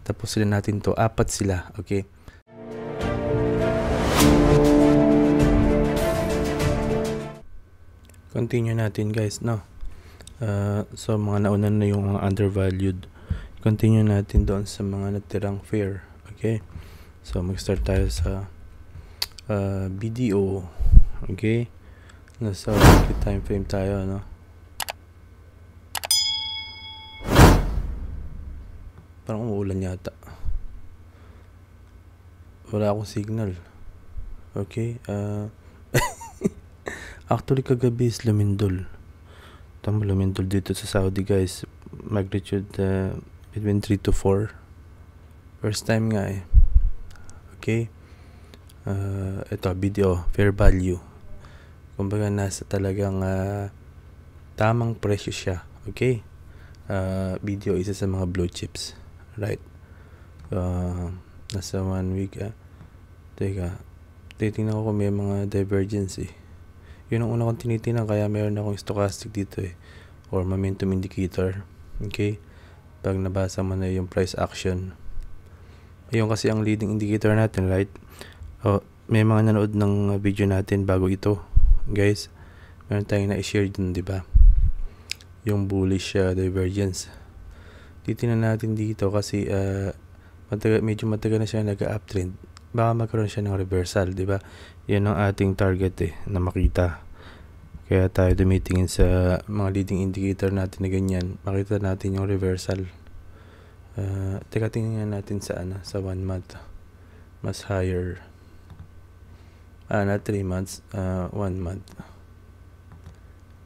Tapos sila natin to, apat sila, okay? Continue natin guys, no? So mga nauna na yung undervalued. Continue natin doon sa mga natirang fair, okay? So mag-start tayo sa BDO, okay? Nasa weekly time frame tayo, no? Parang umuulan yata. Wala akong signal. Okay, actually kagabi is lumindol. Tama, lumindol dito sa Saudi guys. Magnitude between 3 to 4. First time nga eh. Okay. Ito, BDO, fair value. Kumbaga nasa talagang tamang presyo siya. Okay. BDO isa sa mga blue chips. Right. Nasa 1 week. Teka. Titingnan ko kung may mga divergence eh. Yun ang una kong tinitingnan, kaya meron akong stochastic dito eh. Or momentum indicator. Okay. Pag nabasa mo na yung price action. Ayun kasi ang leading indicator natin, right? May mga nanood ng video natin bago ito, guys. Meron tayong na-share dun, di ba? Yung bullish divergence. Titingnan natin dito kasi medyo matagal na siya nag-uptrend. Baka magkaroon siya ng reversal, di ba? Yan ang ating target eh, na makita. Kaya tayo dumitingin sa mga leading indicator natin na ganyan. Makita natin yung reversal. Teka, tingnan natin sa sa 1 month. Mas higher. Not 3 months, 1 month.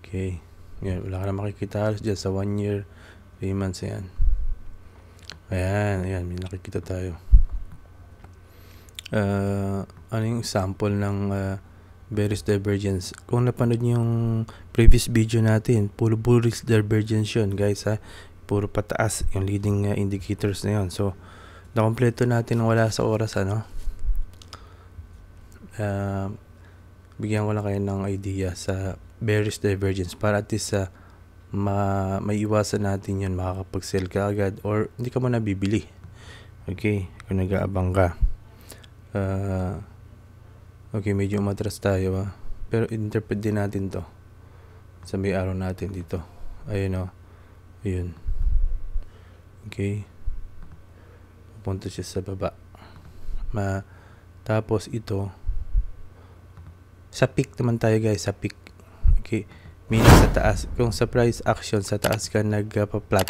Okay. Yan, wala ka na makikita halos dyan sa 1 year, 3 months yan. Ayan, may nakikita tayo. Ano yung sample ng bearish divergence? Kung napanood niyo yung previous video natin, puro bullish divergence yun guys ha. Puro pataas yung leading indicators na yun. So nakompleto natin wala sa oras ano. Bigyan ko lang kayo ng idea sa bearish divergence para at least may iwasan natin yun, makakapag-sell ka agad or hindi ka mo nabibili. Okay, kung nag-aabang ka. Okay, medyo umatras tayo pero interpret din natin to sa may araw natin dito. Ayun ayun. Okay, pupunta siya sa baba. Tapos ito sa peak naman tayo guys, sa peak. Okay, meaning sa taas. Kung sa price action sa taas ka nagpa-plot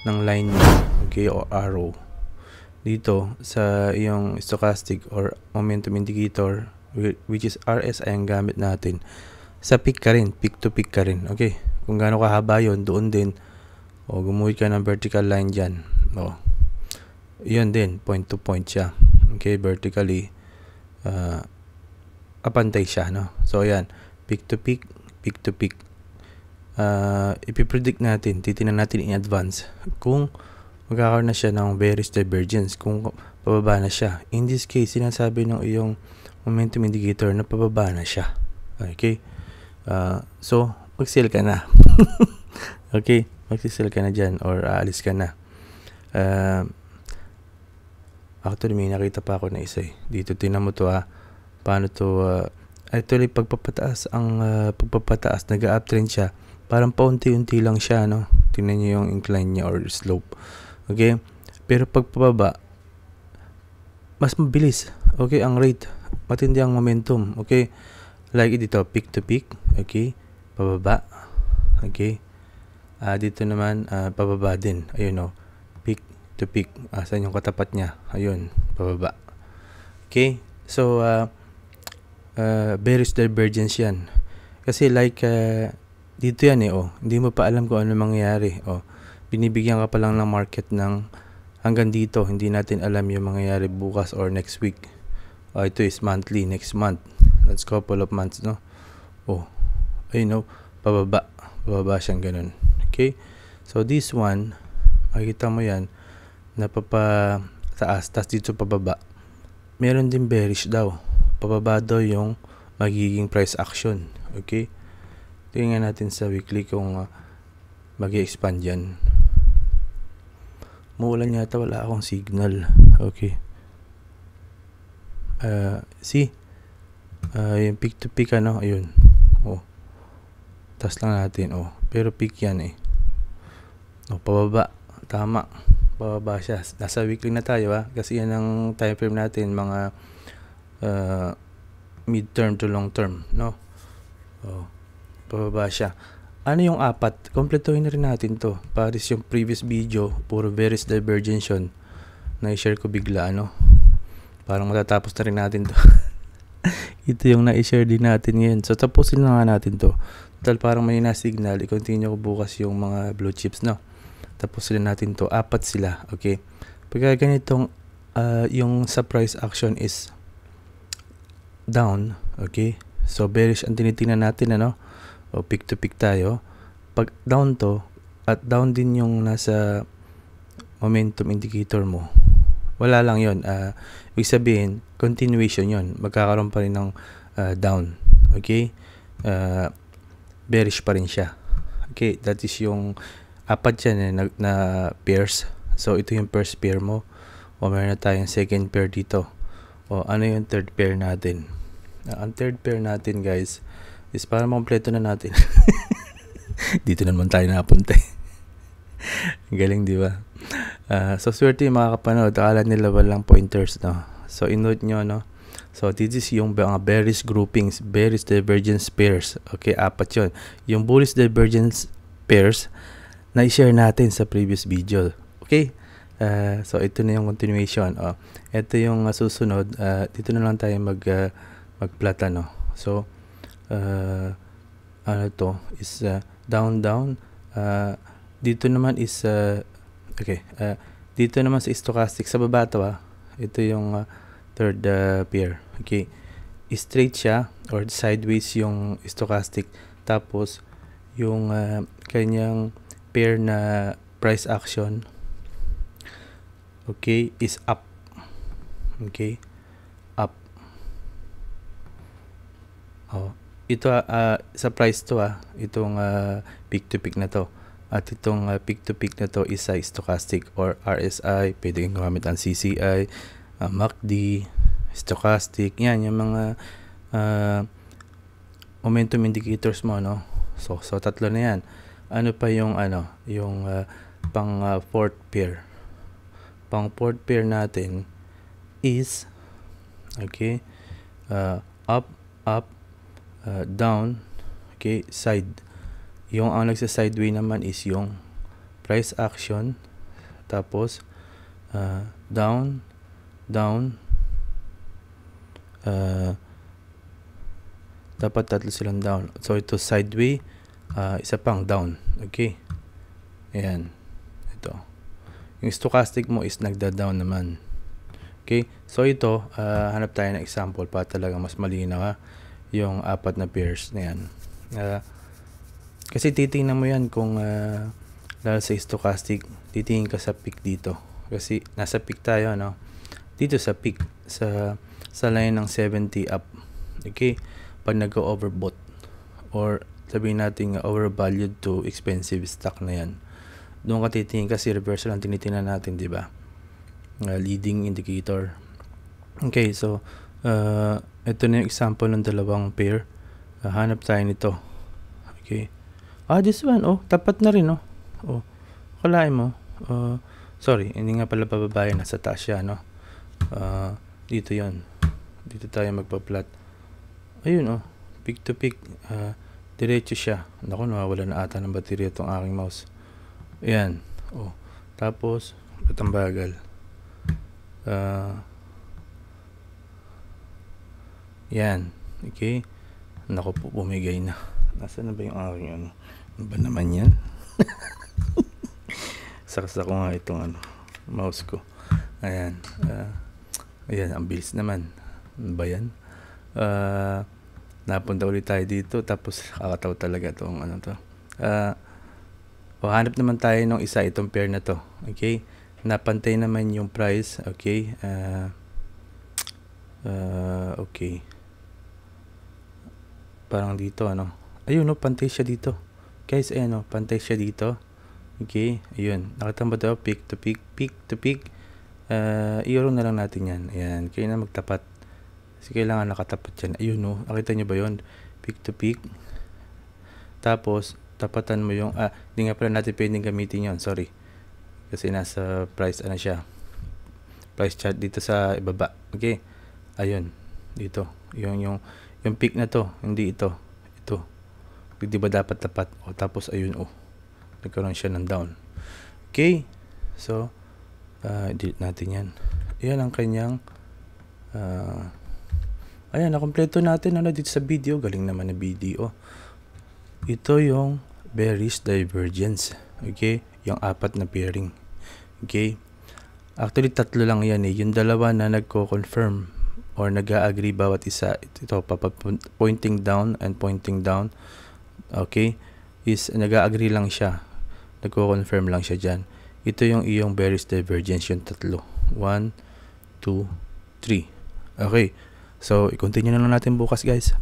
ng line mo, okay, o arrow dito sa iyong stochastic or momentum indicator, which is RSI ang gamit natin, sa peak ka rin, peak to peak ka rin. Okay, kung gaano kahaba yun, doon din gumuhit ka ng vertical line dyan. Yun din, point to point siya. Okay, vertically apantay siya, no? So ayan, peak to peak, peak to peak. Ipipredict natin, titingnan natin in advance kung magkakaroon na siya ng bearish divergence, kung pababa na siya. In this case, sinasabi ng iyong momentum indicator na pababa na siya. Okay, so mag-sell ka na. Okay, mag-sell ka na dyan or aalis ka na. Actually may nakita pa ako na isa dito. Tingnan mo to paano to. Actually pagpapataas nag-uptrend siya, parang paunti-unti lang siya, no? Tingnan niyo yung incline niya or slope. Okay, pero pagpababa mas mabilis. Okay, ang rate, matindi ang momentum. Okay, like dito peak to peak. Okay, pababa. Okay, dito naman pababa din. Ayun peak to peak. Saan yung katapat niya? Ayun, pababa. Okay, so bearish divergence yan. Kasi like dito yan hindi mo pa alam kung ano mangyayari. Binibigyan ka pa lang ng market ng hanggang dito. Hindi natin alam yung mangyayari bukas or next week. Ito is monthly, next month. That's couple of months, no? Ayun, pababa. Pababa siyang ganun. Okay? So this one, makikita mo yan, napapataas, tas dito pababa. Meron din bearish daw. Pababa daw yung magiging price action. Okay? Tingnan natin sa weekly kung mag-i-expand yan. Muulan yata, wala akong signal. Okay. See? Yung peak to peak ano, ayun. Oh. Tas lang natin, oh. Pero peak yan eh. Oh, pababa. Tama. Pababa siya. Nasa weekly na tayo kasi yan ang time frame natin, mga mid-term to long term, no? Oh. Pababa siya. Ano yung apat? Kompletuhin na rin natin to. Paris yung previous video, puro bearish divergence yun. Na-share ko bigla, ano? Parang matatapos na rin natin to. Ito yung na-share din natin ngayon. So, tapusin na nga natin to. Total, parang may na-signal. I-continue ko bukas yung mga blue chips, no? Tapusin na natin to. Apat sila, okay? Pagka ganitong, yung sa price action is down, okay? So, bearish ang tinitingnan natin, ano? O, peak to peak tayo. Pag down to, at down din yung nasa momentum indicator mo, wala lang yun. Ibig sabihin, continuation yun. Magkakaroon pa rin ng down. Okay? Bearish pa rin siya. Okay? That is yung apat yan na pairs. So, ito yung first pair mo. O, meron na tayong second pair dito. O, ano yung third pair natin? Ang third pair natin, guys, is para makompleto na natin. Dito naman tayo napunta. Galing, di ba? So, swerte yung makakapanood. Akala nila walang pointers, no? So, in-note nyo, no? So, this is yung mga bearish groupings, bearish divergence pairs. Okay, apat yun. Yung bullish divergence pairs, na-share natin sa previous video. Okay? So, ito na yung continuation. Ito yung susunod. Dito na lang tayo mag-plot, ano? So, ano to? Is down, down. Dito naman is okay, dito naman sa stochastic sa baba to, ito yung third pair. Okay, straight siya or sideways yung stochastic, tapos yung kanyang pair na price action, okay, is up. Okay, up. Ito sa price to, itong peak to peak na to. At itong peak to peak na to is stochastic or RSI. Pwede kang gumamit ang CCI, MACD, stochastic. Yan, yung mga momentum indicators mo, no? So tatlo na yan. Ano pa yung yung pang fourth pair? Pang fourth pair natin is, okay, up, up, down, okay, side. Yung ang nagsa-sideway naman is yung price action, tapos down, down, dapat tatlo silang down. So ito sideway, isa pang down. Okay, ayan, ito yung stochastic mo is nagda-down naman. Okay, so ito hanap tayo ng example para talaga mas malinaw yung apat na pairs na yan. Kasi titingnan mo yan kung dahil sa stochastic, titingin ka sa peak dito. Kasi nasa peak tayo, no? Dito sa peak, sa line ng 70 up. Okay? Pag nag-overbought or sabihin natin overvalued to expensive stock na yan, doon ka titingin kasi reversal ang tinitingnan natin, di ba? Leading indicator. Okay, so ito na yung example ng dalawang pair. Hanap tayo nito. Okay. This one, tapat na rin, kalain mo. Sorry, hindi nga pala pababa, nasa taas siya, no? Dito yon. Dito tayo magpa-plot. Ayun, peak to peak. Diretso siya. Naku, nawawala na ata ng baterya itong aking mouse. Ayan. Tapos, ba't ang bagal? Yan. Okay. Naku po, bumigay na. Nasaan na ba yung aking ano ba naman yan? Saksa ko nga itong mouse ko. Ayan. Ayan, ang bilis naman. Ano ba yan? Napunta ulit tayo dito, tapos kakataw talaga itong to. Hanap naman tayo ng isa, itong pair na to. Okay? Napantay naman yung price. Okay? Okay. Parang dito, ayun, pantay siya dito. Guys, ayan, pantay siya dito. Okay, ayun. Nakita mo ba ito? Peak to peak, peak to peak. I-roll na lang natin yan. Ayan, kaya na magtapat. Kasi kailangan nakatapat yan. Ayun, no. Nakita nyo ba yun? Peak to peak. Tapos, tapatan mo yung, hindi nga pala natin pwedeng gamitin yon, sorry. Kasi nasa price, ano siya, price chart dito sa ibaba. Okay, ayun, dito. Yung peak na to, hindi ito. Ito. Di ba dapat tapat? O, tapos, ayun, nagkaroon siya ng down. Okay, so, delete natin yan. Ayan ang kanyang, ayan, nakompleto natin, dito sa video. Galing naman na video. Ito yung bearish divergence. Okay? Yung 4 na pairing. Okay? Actually, 3 lang yan eh. Yung dalawa na nagko-confirm or nag-agree bawat isa. Ito, pointing down and pointing down. Okay? Is nag-agree lang siya. Nagko-confirm lang siya dyan. Ito yung iyong bearish divergence. Yung 3. 1, 2, 3. Okay. So, i-continue na lang natin bukas, guys.